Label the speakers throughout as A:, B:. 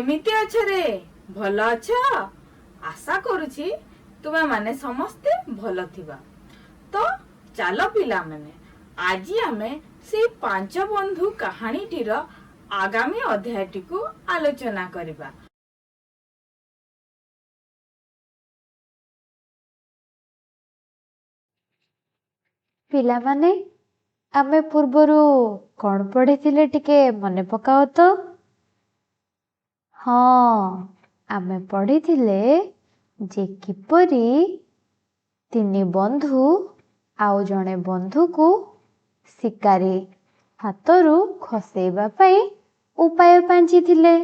A: केमिति अछ रे भल अछ आशा करूची तुमे माने समस्ते भल थिबा। तो चलो पिला माने आज आमे से पांच बंधु कहानीटीर आगामी अध्यायटी को आलोचना करिबा।
B: पिला माने आमे पूर्वरु कौन पढ़िथिले टिके मने पकाओ तो। हाँ, आमे पढ़िथिले जे किपरि तिनी बंधु आउ जणे बंधु को शिकारी हाथरू खसेबा पाई उपाय पांचिथिले।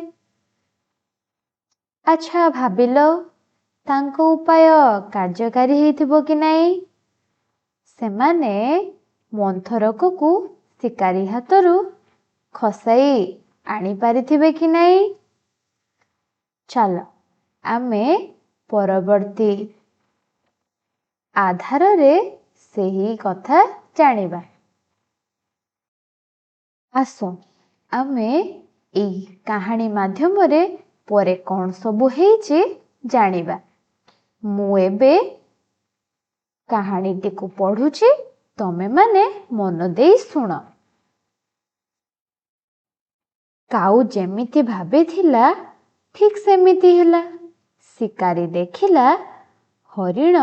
B: अच्छा भाबिलो तांको उपाय कार्यकारी हेइथिबो कि नाही। सेमाने मंथरक को शिकारी हाथरू खसाई आनी पारिथिबे कि नाही। चलो आमे परवर्ती आधार रे सेही कथा जानिबा। आसो आमे ए कहानी माध्यम रे परे कौन सबु हेइची जानिबा। मु एबे कहानीटी को पढ़ुची तमे माने मन देई सुन। काऊ जेमिति भाबे थिला ठीक सेमिति हेला। शिकारी देखिला हरिण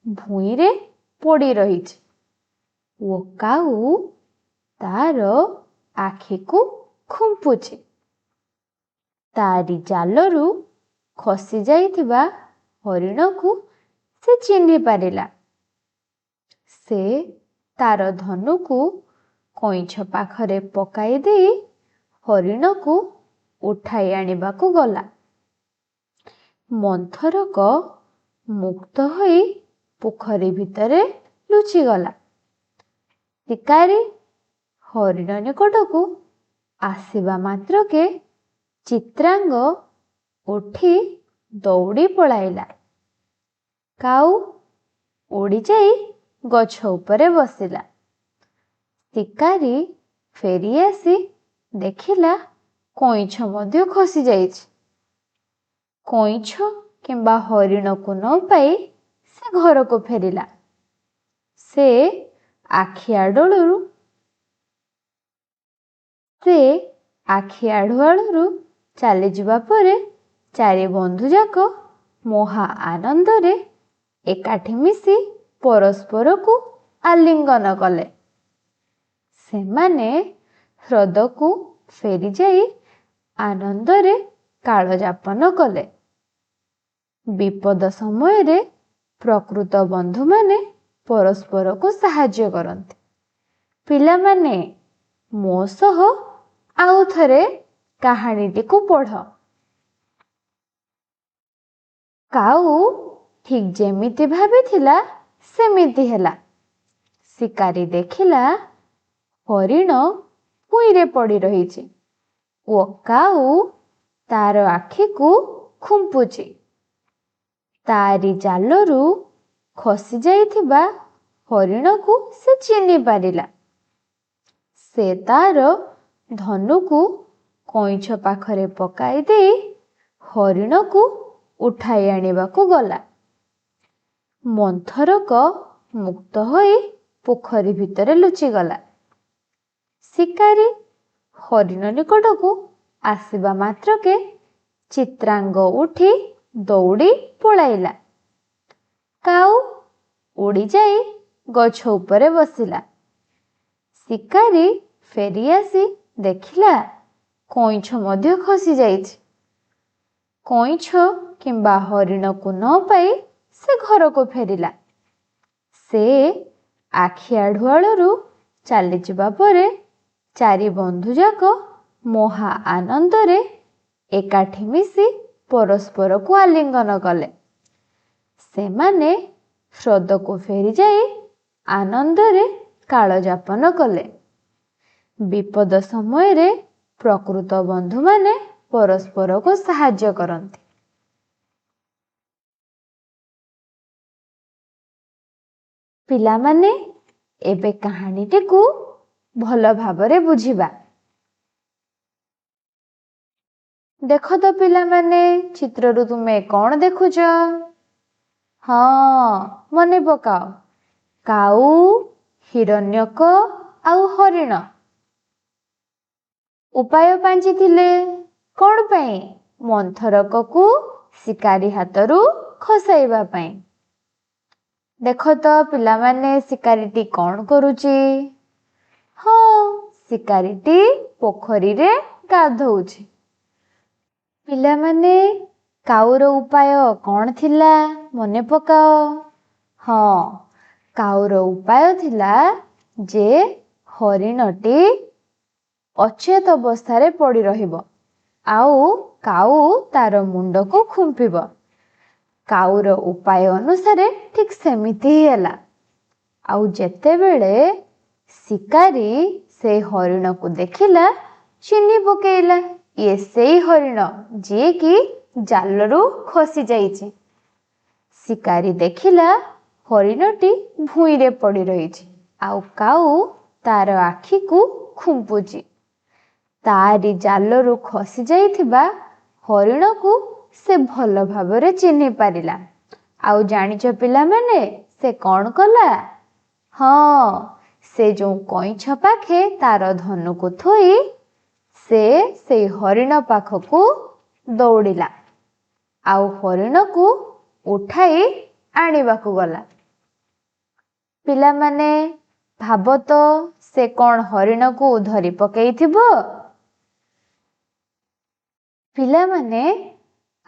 B: भूई रे पड़ी रहिछि ओ काऊ तार आखि को खुंपुछि। तारी जालरू खसी जाइथिबा हरिण को से चिन्हि पारिला। से तार धनु को कइछ पाखरे पकाई दे हरिण को उठाई आनिबा को गला। मंथरक मुक्त होई पोखरी भितरे लुचि गला। शिकारी हरिण निकट को आसिबा मात्र के चित्रांग उठी दौड़ी पळाइला। काऊ उड़ी जाई गछ उपरे बसिला। शिकारी फेरी आसी देखिला कइछ मध्य खसी जाइछि। कइछ किंबा हरिण को न पाई से घर को फेरिला। से आखि आड़ुआड़ू चली जिबा परे चारि बंधु जाक महा आनंद रे एकाठी मिसी परस्पर को आलिंगन कले। सेमाने ह्रद को फेरी जाई आनंद रे काल जापन कले। विपद समय रे प्रकृत बंधु माने परस्पर को सहाय्य करते। पिला माने मो सह आउ थरे कहानीटी को पढ़। काऊ ठीक जेमिति भाबिथिला सेमिति हेला। शिकारी देखिला हरिण भूई रे पड़ी रहिछि ओ काऊ तार आखि को खुंपुछि। तारी जालरू खसी जाइथिबा हरिण को से चिन्हि पारिला। से तार धनु को कइछ पाखरे पकाई दे हरिण को उठाई आनिबा को गला। मंथरक मुक्त होई पोखरी भितरे लुचि गला। शिकारी हरिण निकट को आसिबा मात्र के चित्रांग उठी दौड़ी पळाइला। काऊ उड़ी जाई गछ उपरे बसिला। शिकारी फेरी आसी देखिला कइछ मध्य खसी जाइछि। कइछ किंबा हरिण को न पाई से घर को फेरिला। से आखि आड़ुआड़ू चली जिबा परे चारि बंधु जाक महा आनंद रे एकाठी मिसी परस्पर को आलिंगन कले। सेमाने ह्रद को फेरी जाई आनंद रे काल जापन कले। विपद समय रे प्रकृत बंधु माने परस्पर को सहाय्य करते। पिला माने एबे कहानीटी को भल भाबरे बुझिबा। ଦେଖ ତ ପିଲାମାନେ, ଚିତ୍ରରୁ ତୁମେ କ'ଣ ଦେଖୁଛ? ହଁ, ମନେ ପକାଅ। କାଉ, ହିରଣ୍ୟକ ଆଉ ହରିଣ ଉପାୟ ପାଞ୍ଚିଥିଲେ। କ'ଣ ପାଇଁ? ମନ୍ଥରକକୁ ଶିକାରୀ ହାତରୁ ଖସାଇବା ପାଇଁ। ଦେଖ ତ ପିଲାମାନେ, ଶିକାରୀଟି କ'ଣ କରୁଛି? ହଁ, ଶିକାରୀଟି ପୋଖରୀରେ ଗାଧୋଉଛି। ପିଲାମାନେ, କାଉର ଉପାୟ କ'ଣ ଥିଲା? ମନେ ପକାଅ। ହଁ, କାଉର ଉପାୟ ଥିଲା ଯେ ହରିଣଟି ଅଚେତ ଅବସ୍ଥାରେ ପଡ଼ି ରହିବ ଆଉ କାଉ ତାର ମୁଣ୍ଡକୁ ଖୁମ୍ପିବ। କାଉର ଉପାୟ ଅନୁସାରେ ଠିକ୍ ସେମିତି ହିଁ ହେଲା। ଆଉ ଯେତେବେଳେ ଶିକାରୀ ସେ ହରିଣକୁ ଦେଖିଲା, ଚିହ୍ନି ପକେଇଲା ଇଏ ସେଇ ହରିଣ ଯିଏକି ଜାଲରୁ ଖସି ଯାଇଛି। ଶିକାରୀ ଦେଖିଲା ହରିଣଟି ଭୂଇଁରେ ପଡ଼ି ରହିଛି ଆଉ କାଉ ତାର ଆଖିକୁ ଖୁମ୍ପୁଛି। ତାରି ଜାଲରୁ ଖସି ଯାଇଥିବା ହରିଣକୁ ସେ ଭଲ ଭାବରେ ଚିହ୍ନି ପାରିଲା। ଆଉ ଜାଣିଛ ପିଲାମାନେ, ସେ କ'ଣ କଲା? ହଁ, ସେ ଯେଉଁ କଇଁଛ ପାଖେ ତାର ଧନୁକୁ ଥୋଇ ସେ ସେଇ ହରିଣ ପାଖକୁ ଦୌଡ଼ିଲା ଆଉ ହରିଣକୁ ଉଠାଇ ଆଣିବାକୁ ଗଲା। ପିଲାମାନେ, ଭାବ ତ ସେ କ'ଣ ହରିଣକୁ ଧରି ପକେଇଥିବ? ପିଲାମାନେ,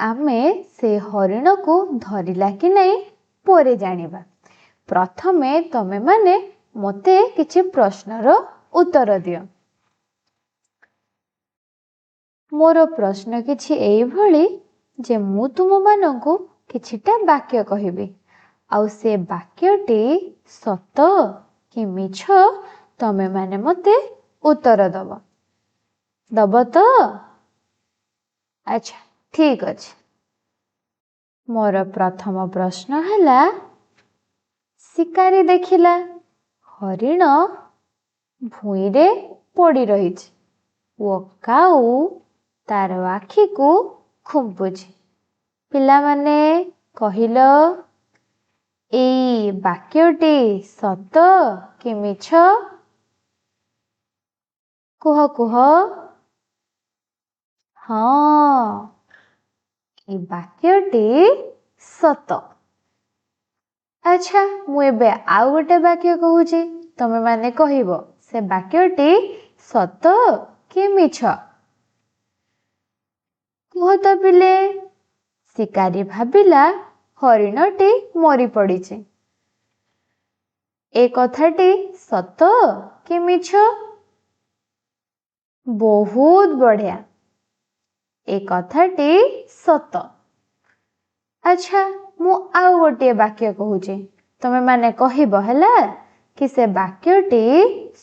B: ଆମେ ସେ ହରିଣକୁ ଧରିଲା କି ନାହିଁ ପରେ ଜାଣିବା। ପ୍ରଥମେ ତମେମାନେ ମୋତେ କିଛି ପ୍ରଶ୍ନର ଉତ୍ତର ଦିଅ। ମୋର ପ୍ରଶ୍ନ କିଛି ଏଇଭଳି ଯେ ମୁଁ ତୁମମାନଙ୍କୁ କିଛିଟା ବାକ୍ୟ କହିବି ଆଉ ସେ ବାକ୍ୟଟି ସତ କି ମିଛ ତମେମାନେ ମୋତେ ଉତ୍ତର ଦବ। ଦବ ତ? ଆଚ୍ଛା, ଠିକ୍ ଅଛି। ମୋର ପ୍ରଥମ ପ୍ରଶ୍ନ ହେଲା, ଶିକାରୀ ଦେଖିଲା ହରିଣ ଭୂଇଁରେ ପଡ଼ି ରହିଛି ଓ କାଉ ତାର ଆଖିକୁ ଖୁମ୍ପୁଛି। ପିଲାମାନେ କହିଲ, ଏଇ ବାକ୍ୟଟି ସତ କି ମିଛ? କୁହ କୁହ। ହଁ, ଏ ବାକ୍ୟଟି ସତ। ଆଚ୍ଛା, ମୁଁ ଏବେ ଆଉ ଗୋଟେ ବାକ୍ୟ କହୁଛି, ତମେମାନେ କହିବ ସେ ବାକ୍ୟଟି ସତ କି ମିଛ। କୁହ ତ ପିଲେ। ଶିକାରୀ ଭାବିଲା ହରିଣଟି ମରି ପଡ଼ିଛି। ଏ କଥାଟି ସତ କି ମିଛ? ବହୁତ ବଢ଼ିଆ, ଏ କଥାଟି ସତ। ଆଚ୍ଛା, ମୁଁ ଆଉ ଗୋଟିଏ ବାକ୍ୟ କହୁଛି, ତମେମାନେ କହିବ ହେଲା କି ସେ ବାକ୍ୟଟି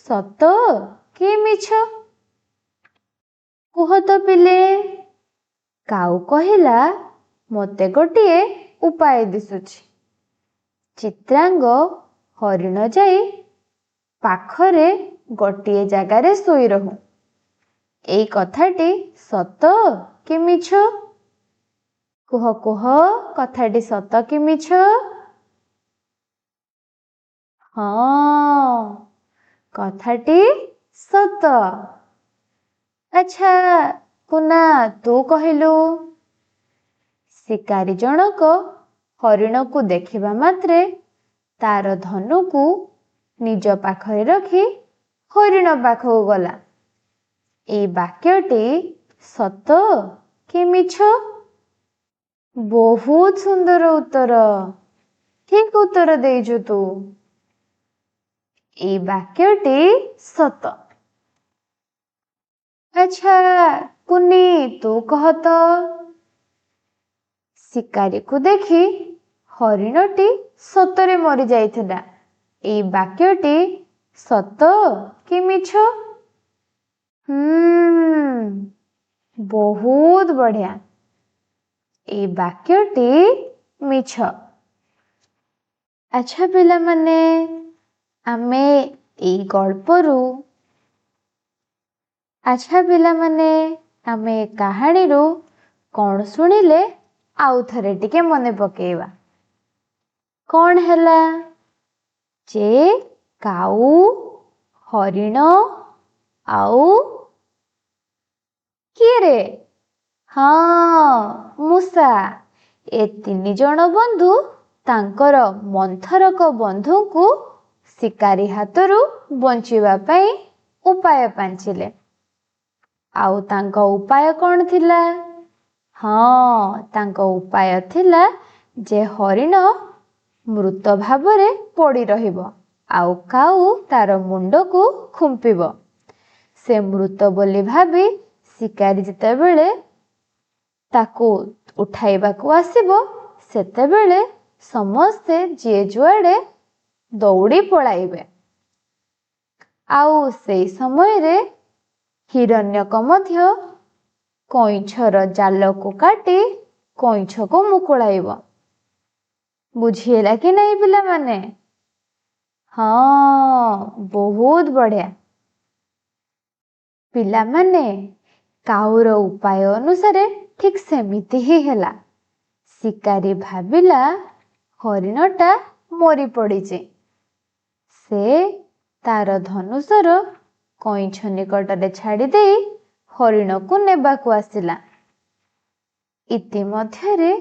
B: ସତ କି ମିଛ। କୁହ ତ ପିଲେ। କାଉ କହିଲା, ମୋତେ ଗୋଟିଏ ଉପାୟ ଦିଶୁଛି। ଚିତ୍ରାଙ୍ଗ ହରିଣ ଯାଇ ପାଖରେ ଗୋଟିଏ ଜାଗାରେ ଶୋଇ ରହୁ। ଏଇ କଥାଟି ସତ କି ମିଛ? କୁହ କୁହ, କଥାଟି ସତ କି ମିଛ? ହଁ, କଥାଟି ସତ। ଆଚ୍ଛା, କୁନା ତୁ କହିଲୁ। ଶିକାରୀ ଜଣକ ହରିଣକୁ ଦେଖିବା ମାତ୍ରେ ତାର ଧନୁକୁ ନିଜ ପାଖରେ ରଖି ହରିଣ ପାଖକୁ ଗଲା। ଏଇ ବାକ୍ୟଟି ସତ କି ମିଛ? ବହୁତ ସୁନ୍ଦର ଉତ୍ତର, ଠିକ୍ ଉତ୍ତର ଦେଇଛୁ ତୁ। ଏଇ ବାକ୍ୟଟି ସତ। ଆଚ୍ଛା, କୁନି ତୁ କହ ତ। ଶିକାରୀକୁ ଦେଖି ହରିଣଟି ସତରେ ମରି ଯାଇଥିଲା। ଏଇ ବାକ୍ୟଟି ସତ କି ମିଛ? ବହୁତ ବଢ଼ିଆ, ଏଇ ବାକ୍ୟଟି ମିଛ। ଆଚ୍ଛା ପିଲାମାନେ, ଆମେ ଏଇ ଗଳ୍ପରୁ ଆମେ ଏ କାହାଣୀରୁ କ'ଣ ଶୁଣିଲେ ଆଉ ଥରେ ଟିକେ ମନେ ପକେଇବା। କ'ଣ ହେଲା? ଯେ କାଉ, ହରିଣ ଆଉ କିଏ ରେ? ହଁ, ମୂଷା। ଏ 3 ଜଣ ବନ୍ଧୁ ତାଙ୍କର ମନ୍ଥରକ ବନ୍ଧୁଙ୍କୁ ଶିକାରୀ ହାତରୁ ବଞ୍ଚିବା ପାଇଁ ଉପାୟ ପାଞ୍ଚିଲେ। ଆଉ ତାଙ୍କ ଉପାୟ କ'ଣ ଥିଲା? ହଁ, ତାଙ୍କ ଉପାୟ ଥିଲା ଯେ ହରିଣ ମୃତ ଭାବରେ ପଡ଼ି ରହିବ ଆଉ କାଉ ତାର ମୁଣ୍ଡକୁ ଖୁମ୍ପିବ। ସେ ମୃତ ବୋଲି ଭାବି ଶିକାରୀ ଯେତେବେଳେ ତାକୁ ଉଠାଇବାକୁ ଆସିବ, ସେତେବେଳେ ସମସ୍ତେ ଯିଏ ଯୁଆଡ଼େ ଦୌଡ଼ି ପଳାଇବେ। ଆଉ ସେଇ ସମୟରେ ହିରଣ୍ୟକ ମଧ୍ୟ କଇଁଛର ଜାଲକୁ କାଟି କଇଁଛକୁ ମୁକୁଳାଇବ। ବୁଝିହେଲା କି ନାହିଁ ପିଲାମାନେ? ହଁ, ବହୁତ ବଢ଼ିଆ। ପିଲାମାନେ, କାଉର ଉପାୟ ଅନୁସାରେ ଠିକ୍ ସେମିତି ହିଁ ହେଲା। ଶିକାରୀ ଭାବିଲା ହରିଣଟା ମରି ପଡ଼ିଛି। ସେ ତାର ଧନୁଷର କଇଁଛ ନିକଟରେ ଛାଡ଼ି ଦେଇ ହରିଣକୁ ନେବାକୁ ଆସିଲା। ଇତିମଧ୍ୟରେ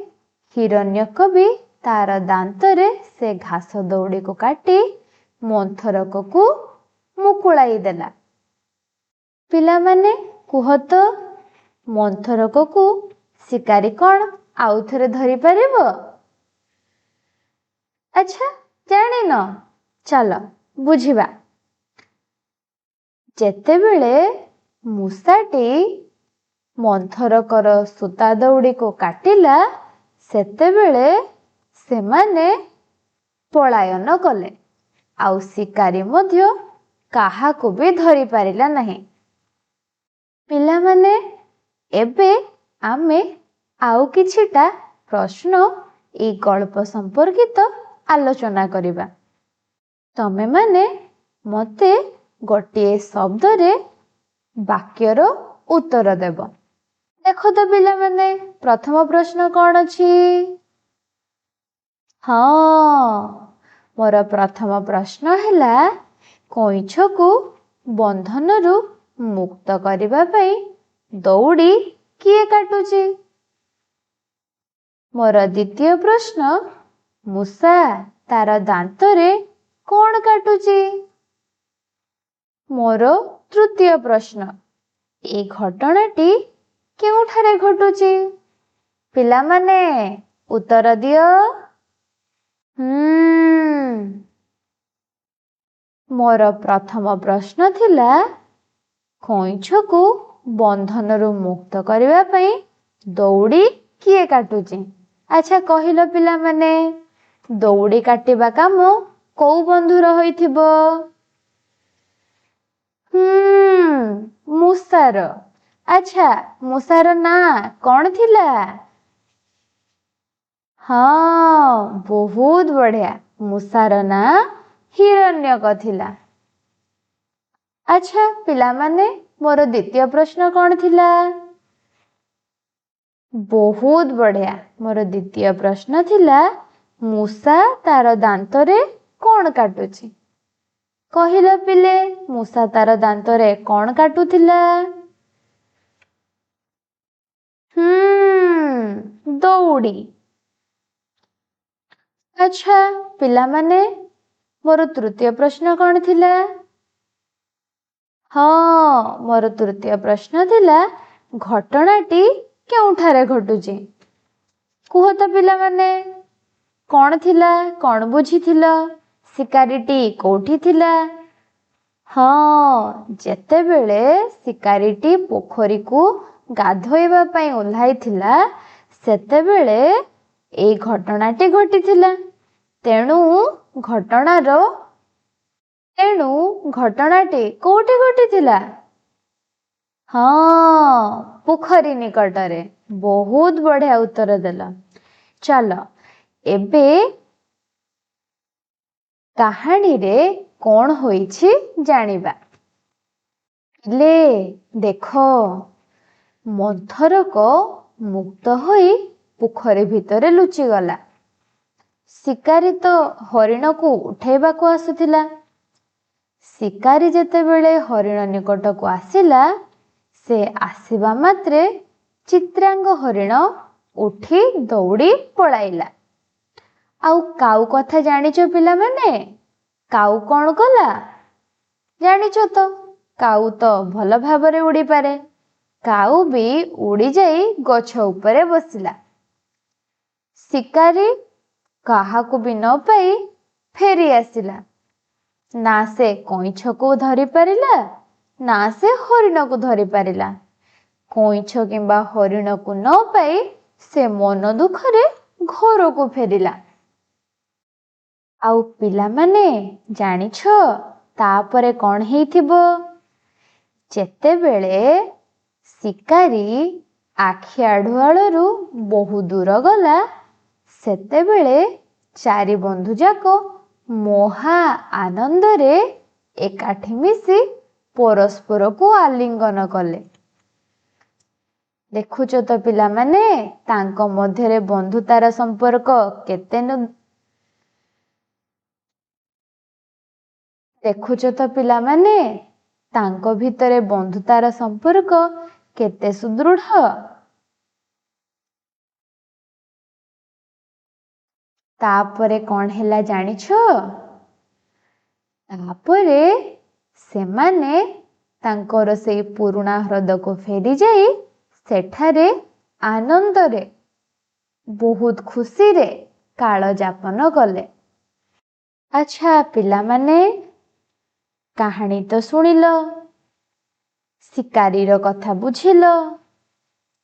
B: ହିରଣ୍ୟକ ବି ତାର ଦାନ୍ତରେ ସେ ଘାସ ଦଉଡ଼ିକୁ କାଟି ମନ୍ଥରକକୁ ମୁକୁଳାଇ ଦେଲା। ପିଲାମାନେ କୁହ ତ, ମନ୍ଥରକକୁ ଶିକାରୀ କ'ଣ ଆଉ ଥରେ ଧରିପାରିବ? ଆଚ୍ଛା, ଜାଣିନ? ଚାଲ ବୁଝିବା। ଯେତେବେଳେ ମୂଷାଟି ମନ୍ଥରକର ସୂତା ଦଉଡ଼ିକୁ କାଟିଲା, ସେତେବେଳେ ସେମାନେ ପଳାୟନ କଲେ। ଆଉ ଶିକାରୀ ମଧ୍ୟ କାହାକୁ ବି ଧରିପାରିଲା ନାହିଁ। ପିଲାମାନେ, ଏବେ ଆମେ ଆଉ କିଛିଟା ପ୍ରଶ୍ନ ଏଇ ଗଳ୍ପ ସମ୍ପର୍କିତ ଆଲୋଚନା କରିବା। ତମେମାନେ ମୋତେ ଗୋଟିଏ ଶବ୍ଦରେ ବାକ୍ୟର ଉତ୍ତର ଦେବ। ଦେଖ ତ ପିଲାମାନେ, ପ୍ରଥମ ପ୍ରଶ୍ନ କ'ଣ ଅଛି? ହଁ, ମୋର ପ୍ରଥମ ପ୍ରଶ୍ନ ହେଲା, କଇଁଛକୁ ବନ୍ଧନରୁ ମୁକ୍ତ କରିବା ପାଇଁ ଦଉଡ଼ି କିଏ କାଟୁଛି? ମୋର ଦ୍ୱିତୀୟ ପ୍ରଶ୍ନ, ମୂଷା ତାର ଦାନ୍ତରେ କ'ଣ କାଟୁଛି? ମୋର ତୃତୀୟ ପ୍ରଶ୍ନ, ଏ ଘଟଣାଟି କେଉଁଠାରେ ଘଟୁଛି? ପିଲାମାନେ ଉତ୍ତର ଦିଅ। ମୋର ପ୍ରଥମ ପ୍ରଶ୍ନ ଥିଲା, କଇଁଛକୁ ବନ୍ଧନରୁ ମୁକ୍ତ କରିବା ପାଇଁ ଦଉଡ଼ି କିଏ କାଟୁଛି? ଆଚ୍ଛା କହିଲ ପିଲାମାନେ, ଦଉଡ଼ି କାଟିବା କାମ କୋଉ ବନ୍ଧୁର ହୋଇଥିବ? ମୂଷାର। ଆଚ୍ଛା, ମୂଷାର ନାଁ କ'ଣ ଥିଲା? ହଁ, ବହୁତ ବଢ଼ିଆ। ମୂଷାର ନାଁ ହିରଣ୍ୟକ ଥିଲା। ଆଚ୍ଛା ପିଲାମାନେ, ମୋର ଦ୍ୱିତୀୟ ପ୍ରଶ୍ନ କ'ଣ ଥିଲା? ବହୁତ ବଢ଼ିଆ। ମୋର ଦ୍ୱିତୀୟ ପ୍ରଶ୍ନ ଥିଲା, ମୂଷା ତାର ଦାନ୍ତରେ କ'ଣ କାଟୁଛି? କହିଲ ପିଲେ, ମୂଷା ତାର ଦାନ୍ତରେ କ'ଣ କାଟୁଥିଲା? ଦଉଡ଼ି। ଆଚ୍ଛା ପିଲାମାନେ, ମୋର ତୃତୀୟ ପ୍ରଶ୍ନ କ'ଣ ଥିଲା? ହଁ, ମୋର ତୃତୀୟ ପ୍ରଶ୍ନ ଥିଲା, ଘଟଣାଟି କେଉଁଠାରେ ଘଟୁଛି? କୁହ ତ ପିଲାମାନେ, କ'ଣ ଥିଲା? କ'ଣ ବୁଝିଥିଲ? ଶିକାରୀଟି କୋଉଠି ଥିଲା? ହଁ, ଯେତେବେଳେ ଶିକାରୀଟି ପୋଖରୀକୁ ଗାଧୋଇବା ପାଇଁ ଓହ୍ଲାଇଥିଲା, ସେତେବେଳେ ଏଇ ଘଟଣାଟି ଘଟିଥିଲା। ତେଣୁ ଘଟଣାଟି କୋଉଠି ଘଟିଥିଲା? ହଁ, ପୋଖରୀ ନିକଟରେ। ବହୁତ ବଢ଼ିଆ ଉତ୍ତର ଦେଲ। ଚାଲ ଏବେ କାହାଣୀରେ କ'ଣ ହୋଇଛି ଜାଣିବା। ପିଲେ ଦେଖ, ମନ୍ଥରକ ମୁକ୍ତ ହୋଇ ପୋଖରୀ ଭିତରେ ଲୁଚିଗଲା। ଶିକାରୀ ତ ହରିଣକୁ ଉଠେଇବାକୁ ଆସୁଥିଲା। ଶିକାରୀ ଯେତେବେଳେ ହରିଣ ନିକଟକୁ ଆସିଲା, ସେ ଆସିବା ମାତ୍ରେ ଚିତ୍ରାଙ୍ଗ ହରିଣ ଉଠି ଦୌଡ଼ି ପଳାଇଲା। ଆଉ କାଉ କଥା ଜାଣିଛ ପିଲାମାନେ? କାଉ କ'ଣ କଲା? ଜାଣିଛ ତ, କାଉ ତ ଭଲ ଭାବରେ ଉଡ଼ିପାରେ। କାଉ ବି ଉଡ଼ିଯାଇ ଗଛ ଉପରେ ବସିଲା। ଶିକାରୀ କାହାକୁ ବି ନ ପାଇ ଫେରି ଆସିଲା। ନା ସେ କଇଁଛକୁ ଧରିପାରିଲା, ନା ସେ ହରିଣକୁ ଧରିପାରିଲା। କଇଁଛ କିମ୍ବା ହରିଣକୁ ନ ପାଇ ସେ ମନ ଦୁଃଖରେ ଘରକୁ ଫେରିଲା। ଆଉ ପିଲାମାନେ ଜାଣିଛ ତାପରେ କ'ଣ ହେଇଥିବ? ଯେତେବେଳେ ଶିକାରୀ ଆଖି ଆଢୁଆଳରୁ ବହୁ ଦୂର ଗଲା, ସେତେବେଳେ ଚାରି ବନ୍ଧୁ ଯାକ ମହା ଆନନ୍ଦରେ ଏକାଠି ମିଶି ପରସ୍ପରକୁ ଆଲିଙ୍ଗନ କଲେ। ଦେଖୁଛ ତ ପିଲାମାନେ, ତାଙ୍କ ମଧ୍ୟରେ ବନ୍ଧୁତାର ସମ୍ପର୍କ କେତେ ଦେଖୁଛ ତ ପିଲାମାନେ, ତାଙ୍କ ଭିତରେ ବନ୍ଧୁତାର ସମ୍ପର୍କ କେତେ ସୁଦୃଢ଼। ତାପରେ କ'ଣ ହେଲା ଜାଣିଛ? ତାପରେ ସେମାନେ ତାଙ୍କର ସେଇ ପୁରୁଣା ହ୍ରଦକୁ ଫେରିଯାଇ ସେଠାରେ ଆନନ୍ଦରେ ବହୁତ ଖୁସିରେ କାଳ ଯାପନ କଲେ। ଆଚ୍ଛା ପିଲାମାନେ, କାହାଣୀ ତ ଶୁଣିଲ, ଶିକାରୀର କଥା ବୁଝିଲ,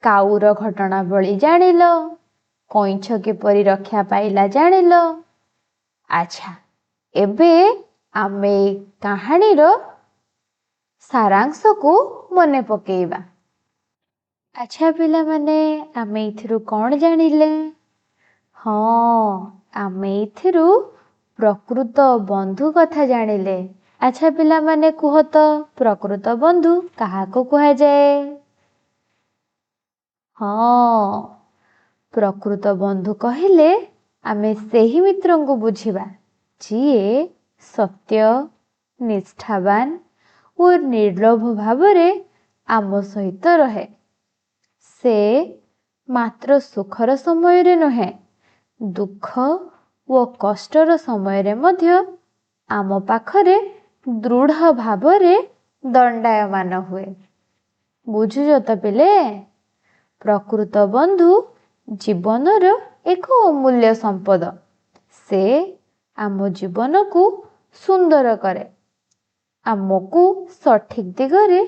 B: କାଉର ଘଟଣାବଳୀ ଜାଣିଲ, କଇଁଛ କିପରି ରକ୍ଷା ପାଇଲା ଜାଣିଲ। ଆଚ୍ଛା, ଏବେ ଆମେ ଏଇ କାହାଣୀର ସାରାଂଶକୁ ମନେ ପକେଇବା। ଆଚ୍ଛା ପିଲାମାନେ, ଆମେ ଏଥିରୁ କ'ଣ ଜାଣିଲେ? ହଁ, ଆମେ ଏଥିରୁ ପ୍ରକୃତ ବନ୍ଧୁ କଥା ଜାଣିଲେ। ଆଚ୍ଛା ପିଲାମାନେ କୁହ ତ, ପ୍ରକୃତ ବନ୍ଧୁ କାହାକୁ କୁହାଯାଏ? ହଁ, ପ୍ରକୃତ ବନ୍ଧୁ କହିଲେ ଆମେ ସେହି ମିତ୍ରଙ୍କୁ ବୁଝିବା ଯିଏ ସତ୍ୟ, ନିଷ୍ଠାବାନ ଓ ନିର୍ଲୋଭ ଭାବରେ ଆମ ସହିତ ରହେ। ସେ ମାତ୍ର ସୁଖର ସମୟରେ ନୁହେଁ, ଦୁଃଖ ଓ କଷ୍ଟର ସମୟରେ ମଧ୍ୟ ଆମ ପାଖରେ ଦୃଢ଼ ଭାବରେ ଦଣ୍ଡାୟମାନ ହୁଏ। ବୁଝୁଛ ତ ପିଲେ? ପ୍ରକୃତ ବନ୍ଧୁ ଜୀବନର ଏକ ଅମୂଲ୍ୟ ସମ୍ପଦ। ସେ ଆମ ଜୀବନକୁ ସୁନ୍ଦର କରେ, ଆମକୁ ସଠିକ୍ ଦିଗରେ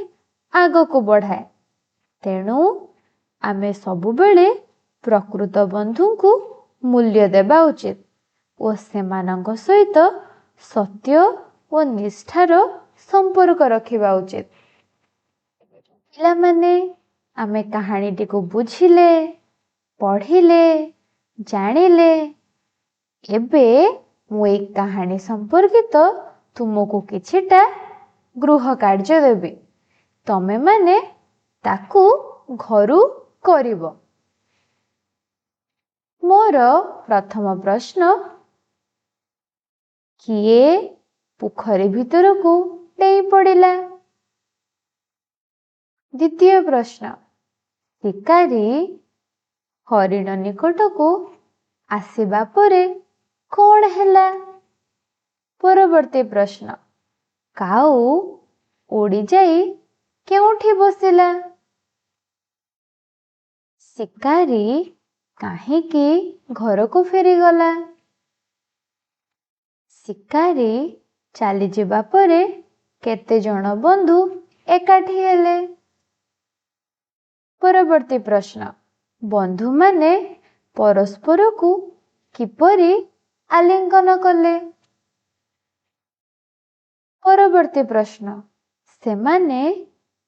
B: ଆଗକୁ ବଢ଼ାଏ। ତେଣୁ ଆମେ ସବୁବେଳେ ପ୍ରକୃତ ବନ୍ଧୁଙ୍କୁ ମୂଲ୍ୟ ଦେବା ଉଚିତ ଓ ସେମାନଙ୍କ ସହିତ ସତ୍ୟ ଓ ନିଷ୍ଠାର ସମ୍ପର୍କ ରଖିବା ଉଚିତ। ପିଲାମାନେ, ଆମେ କାହାଣୀଟିକୁ ବୁଝିଲେ, ପଢ଼ିଲେ, ଜାଣିଲେ। ଏବେ ମୁଁ ଏଇ କାହାଣୀ ସମ୍ପର୍କିତ ତୁମକୁ କିଛିଟା ଗୃହ କାର୍ଯ୍ୟ ଦେବି। ତମେମାନେ ତାକୁ ଘରୁ କରିବ। ମୋର ପ୍ରଥମ ପ୍ରଶ୍ନ, କିଏ ପୋଖରୀ ଭିତରକୁ ଡେଇଁ ପଡ଼ିଲା? ଦ୍ୱିତୀୟ ପ୍ରଶ୍ନ, ଶିକାରୀ ହରିଣ ନିକଟକୁ ଆସିବା ପରେ କ'ଣ ହେଲା? ପରବର୍ତ୍ତୀ ପ୍ରଶ୍ନ, କାଉ ଉଡ଼ିଯାଇ କେଉଁଠି ବସିଲା? ଶିକାରୀ କାହିଁକି ଘରକୁ ଫେରିଗଲା? ଶିକାରୀ ଚାଲିଯିବା ପରେ କେତେ ଜଣ ବନ୍ଧୁ ଏକାଠି ହେଲେ? ପରବର୍ତ୍ତୀ ପ୍ରଶ୍ନ, ବନ୍ଧୁମାନେ ପରସ୍ପରକୁ କିପରି ଆଲିଙ୍ଗନ କଲେ? ପରବର୍ତ୍ତୀ ପ୍ରଶ୍ନ, ସେମାନେ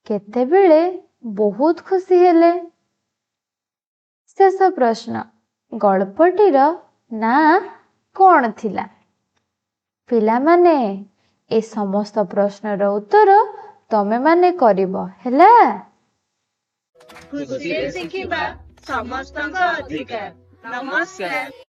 B: କେତେବେଳେ ବହୁତ ଖୁସି ହେଲେ? ଶେଷ ପ୍ରଶ୍ନ, ଗଳ୍ପଟିର ନାଁ କ'ଣ ଥିଲା? ପିଲାମାନେ, ଏ ସମସ୍ତ ପ୍ରଶ୍ନର ଉତ୍ତର ତମେମାନେ କରିବ, ହେଲା?
C: ଖୁସିରେ ଶିଖିବା ସମସ୍ତଙ୍କ ଅଧିକାର। ନମସ୍କାର।